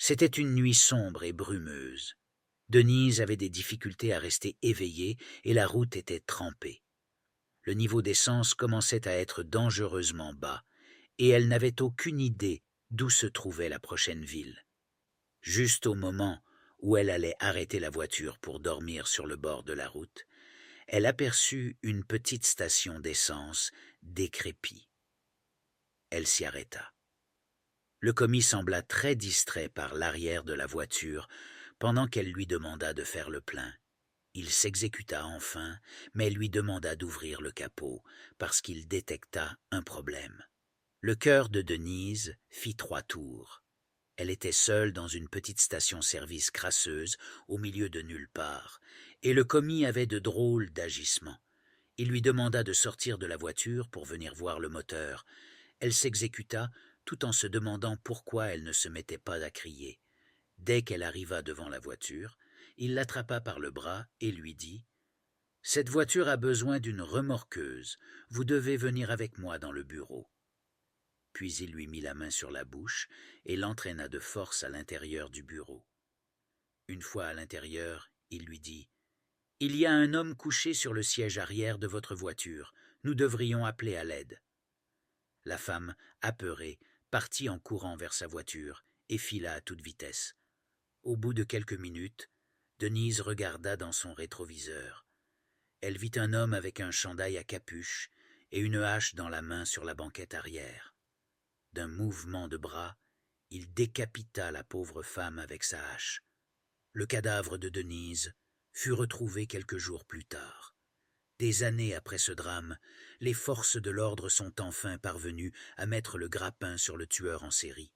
C'était une nuit sombre et brumeuse. Denise avait des difficultés à rester éveillée et la route était trempée. Le niveau d'essence commençait à être dangereusement bas et elle n'avait aucune idée d'où se trouvait la prochaine ville. Juste au moment où elle allait arrêter la voiture pour dormir sur le bord de la route, elle aperçut une petite station d'essence décrépie. Elle s'y arrêta. Le commis sembla très distrait par l'arrière de la voiture pendant qu'elle lui demanda de faire le plein. Il s'exécuta enfin, mais lui demanda d'ouvrir le capot parce qu'il détecta un problème. Le cœur de Denise fit 3 tours. Elle était seule dans une petite station-service crasseuse au milieu de nulle part, et le commis avait de drôles d'agissements. Il lui demanda de sortir de la voiture pour venir voir le moteur. Elle s'exécuta tout en se demandant pourquoi elle ne se mettait pas à crier. Dès qu'elle arriva devant la voiture, il l'attrapa par le bras et lui dit « Cette voiture a besoin d'une remorqueuse. Vous devez venir avec moi dans le bureau. » Puis il lui mit la main sur la bouche et l'entraîna de force à l'intérieur du bureau. Une fois à l'intérieur, il lui dit « Il y a un homme couché sur le siège arrière de votre voiture. Nous devrions appeler à l'aide. » La femme, apeurée, partit en courant vers sa voiture et fila à toute vitesse. Au bout de quelques minutes, Denise regarda dans son rétroviseur. Elle vit un homme avec un chandail à capuche et une hache dans la main sur la banquette arrière. D'un mouvement de bras, il décapita la pauvre femme avec sa hache. Le cadavre de Denise fut retrouvé quelques jours plus tard. Des années après ce drame, les forces de l'ordre sont enfin parvenues à mettre le grappin sur le tueur en série.